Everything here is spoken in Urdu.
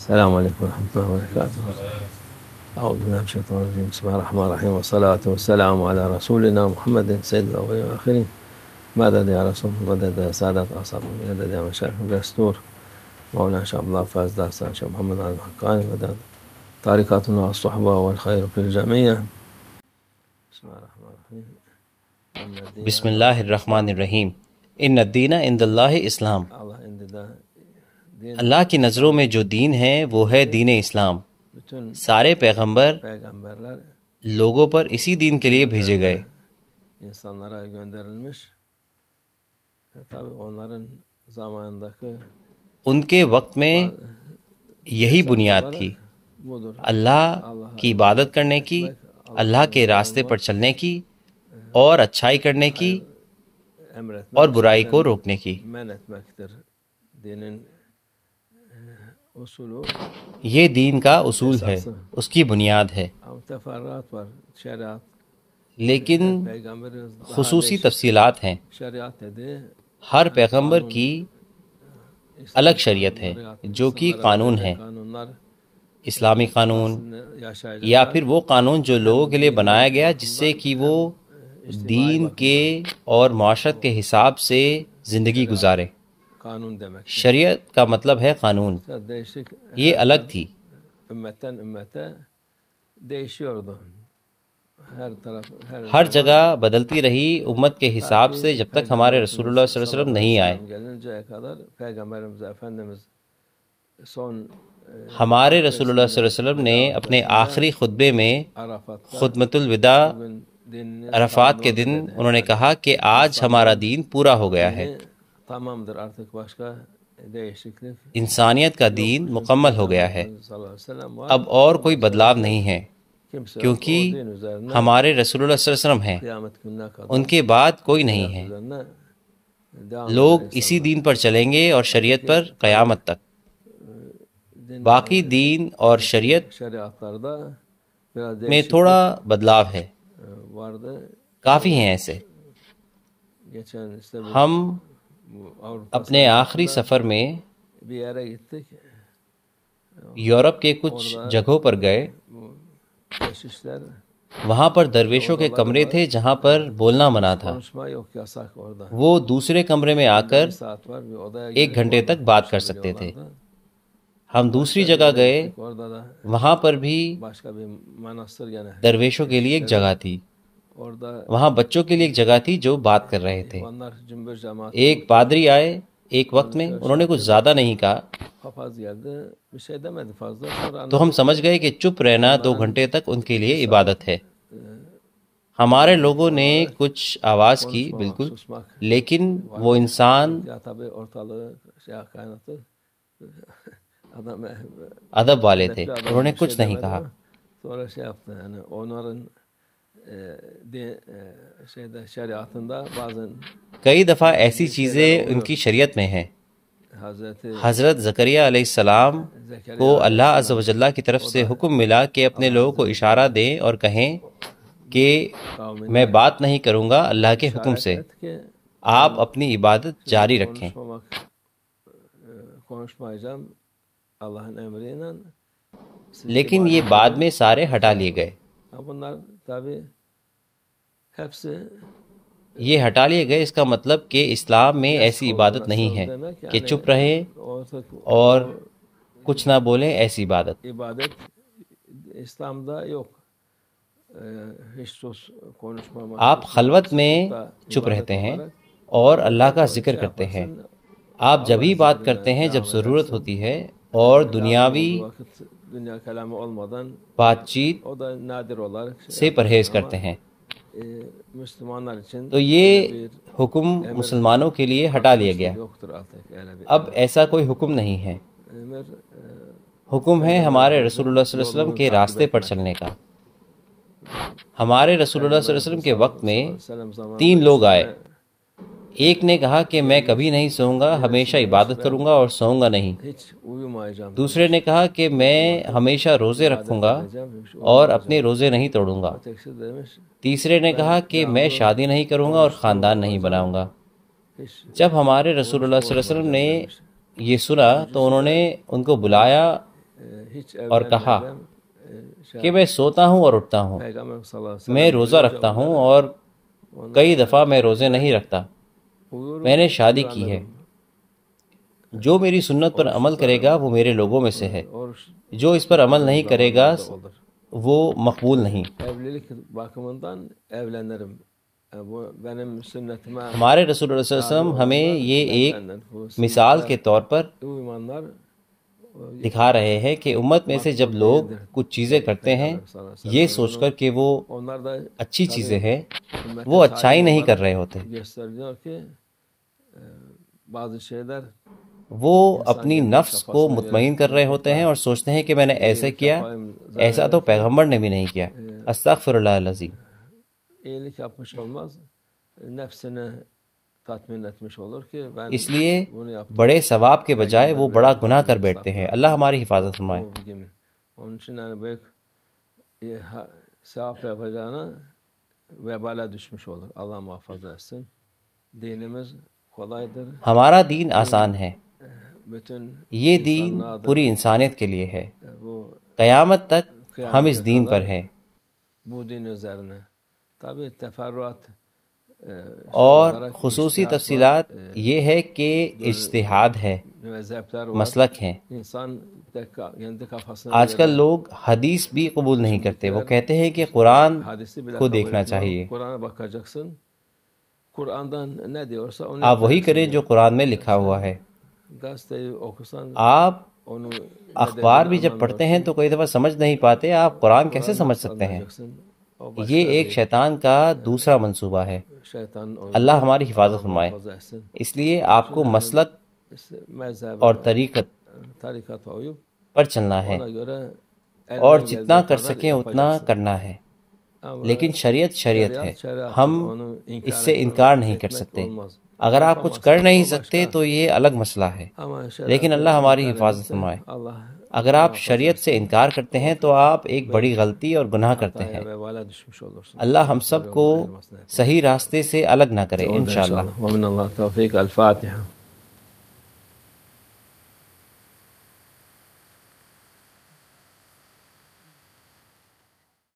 السلام عليكم ورحمة الله وبركاته. أعوذ بالله من الشيطان الرجيم. بسم الله الرحمن الرحيم، والصلاة والسلام على رسولنا محمد سيد الأولين والآخرين. مدد يا رسول، مدد يا سادة أصحاب، مدد يا مشايخ الدستور، مولانا شيخ عبد الله فاز داستان، شيخ محمد علي الحقاني، مدد طريقتنا الصحبة والخير في الجميع. بسم الله الرحمن الرحيم. بسم اللہ الرحمن الرحیم۔ ان الدین عند اللہ اسلام۔ اللہ کی نظروں میں جو دین ہے وہ ہے دین اسلام۔ سارے پیغمبر لوگوں پر اسی دین کے لیے بھیجے گئے۔ ان کے وقت میں یہی بنیاد تھی، اللہ کی عبادت کرنے کی، اللہ کے راستے پر چلنے کی، اور اچھائی کرنے کی اور برائی کو روکنے کی۔ یہ دین کا اصول ہے، اس کی بنیاد ہے، لیکن خصوصی تفصیلات ہیں۔ ہر پیغمبر کی الگ شریعت ہے جو کہ قانون ہے، اسلامی قانون یا پھر وہ قانون جو لوگوں کے لیے بنایا گیا جس سے کہ وہ دین کے اور معاشرت کے حساب سے زندگی گزارے۔ شریعت کا مطلب ہے قانون، یہ الگ تھی۔ ہر جگہ بدلتی رہی امت کے حساب سے جب تک ہمارے رسول اللہ صلی اللہ علیہ وسلم نہیں آئے۔ ہمارے رسول اللہ صلی اللہ علیہ وسلم نے اپنے آخری خطبے میں خطبۃ الوداع عرفات کے دن انہوں نے کہا کہ آج ہمارا دین پورا ہو گیا ہے، انسانیت کا دین مکمل ہو گیا ہے، اب اور کوئی بدلاؤ نہیں ہے، کیونکہ ہمارے رسول اللہ صلی اللہ علیہ وسلم ہیں، ان کے بعد کوئی نہیں ہے۔ لوگ اسی دین پر چلیں گے اور شریعت پر قیامت تک۔ باقی دین اور شریعت میں تھوڑا بدلاؤ ہے، کافی ہیں ایسے۔ ہم اپنے آخری سفر میں یورپ کے کچھ جگہوں پر گئے، وہاں پر درویشوں کے کمرے تھے جہاں پر بولنا منع تھا۔ وہ دوسرے کمرے میں آ کر 1 گھنٹے تک بات کر سکتے تھے۔ ہم دوسری جگہ گئے، وہاں پر بھی درویشوں کے لیے ایک جگہ تھی، وہاں بچوں کے لیے ایک جگہ تھی جو بات کر رہے تھے۔ ایک پادری آئے ایک وقت میں، انہوں نے کچھ زیادہ نہیں کہا تو ہم سمجھ گئے کہ چپ رہنا 2 گھنٹے تک ان کے لیے عبادت ہے۔ ہمارے لوگوں نے کچھ آواز کی بالکل، لیکن وہ انسان ادب والے تھے، انہوں نے کچھ نہیں کہا۔ کئی دفعہ ایسی چیزیں ان کی شریعت میں ہیں۔ حضرت زکریا علیہ السلام کو اللہ عز و جل کی طرف سے حکم ملا کہ اپنے لوگوں کو اشارہ دیں اور کہیں کہ میں بات نہیں کروں گا اللہ کے حکم سے، آپ اپنی عبادت جاری رکھیں۔ لیکن یہ بعد میں سارے ہٹا لیے گئے۔ یہ ہٹا لیے گئے، اس کا مطلب کہ اسلام میں ایسی عبادت نہیں ہے کہ چپ رہیں اور کچھ نہ بولیں، ایسی عبادت آپ خلوت میں چپ رہتے ہیں اور اللہ کا ذکر کرتے ہیں۔ آپ جب ہی بات کرتے ہیں جب ضرورت ہوتی ہے، اور دنیاوی بات چیت سے پرہیز کرتے ہیں۔ تو یہ حکم مسلمانوں کے لیے ہٹا لیا گیا، اب ایسا کوئی حکم نہیں ہے۔ حکم ہے ہمارے رسول اللہ صلی اللہ علیہ وسلم کے راستے پر چلنے کا۔ ہمارے رسول اللہ صلی اللہ علیہ وسلم کے وقت میں 3 لوگ آئے، ایک نے کہا کہ میں کبھی نہیں سوؤں گا، ہمیشہ عبادت کروں گا اور سوؤں گا نہیں۔ دوسرے نے کہا کہ میں ہمیشہ روزے رکھوں گا اور اپنے روزے نہیں توڑوں گا۔ تیسرے نے کہا کہ میں شادی نہیں کروں گا اور خاندان نہیں بناؤں گا۔ جب ہمارے رسول اللہ صلی اللہ علیہ وسلم نے یہ سنا تو انہوں نے ان کو بلایا اور کہا کہ میں سوتا ہوں اور اٹھتا ہوں، میں روزہ رکھتا ہوں اور کئی دفعہ میں روزے نہیں رکھتا، میں نے شادی کی ہے، جو میری سنت پر عمل کرے گا وہ میرے لوگوں میں سے ہے، جو اس پر عمل نہیں کرے گا وہ مقبول نہیں۔ ہمارے رسول اللہ صلی اللہ علیہ وسلم ہمیں یہ ایک مثال کے طور پر دکھا رہے ہیں کہ امت میں سے جب لوگ کچھ چیزیں کرتے ہیں یہ سوچ کر کہ وہ اچھی چیزیں ہیں، وہ اچھائی نہیں کر رہے ہوتے، وہ اپنی نفس کو مطمئن کر رہے ہوتے ہیں اور سوچتے ہیں کہ میں نے ایسے کیا، ایسا تو پیغمبر نے بھی نہیں کیا، استغفر اللہ العظیم۔ اس لیے بڑے ثواب کے بجائے وہ بڑا گناہ کر بیٹھتے ہیں۔ اللہ ہماری حفاظت فرمائے۔ ہمارا دین آسان ہے، یہ دین پوری انسانیت کے لیے ہے، قیامت تک ہم اس دین پر ہیں، اور خصوصی تفصیلات یہ ہے کہ اجتہاد ہے، مسلک ہیں۔ آج کل لوگ حدیث بھی قبول نہیں کرتے، وہ کہتے ہیں کہ قرآن کو دیکھنا چاہیے۔ آپ وہی کریں جو قرآن میں لکھا ہوا ہے۔ آپ اخبار بھی جب پڑھتے ہیں تو کوئی دفعہ سمجھ نہیں پاتے، آپ قرآن کیسے سمجھ سکتے ہیں؟ یہ ایک شیطان کا دوسرا منصوبہ ہے۔ اللہ ہماری حفاظت فرمائے۔ اس لیے آپ کو مسلک اور طریقت پر چلنا ہے اور جتنا کر سکیں اتنا کرنا ہے، لیکن شریعت ہے، ہم اس سے انکار نہیں کر سکتے۔ اگر آپ کچھ کر نہیں سکتے تو یہ الگ مسئلہ ہے، لیکن اللہ ہماری حفاظت فرمائے۔ اگر آپ شریعت سے انکار کرتے ہیں تو آپ ایک بڑی غلطی اور گناہ کرتے ہیں۔ اللہ ہم سب کو صحیح راستے سے الگ نہ کرے انشاءاللہ۔ ومن اللہ توفیق۔ الفاتحہ۔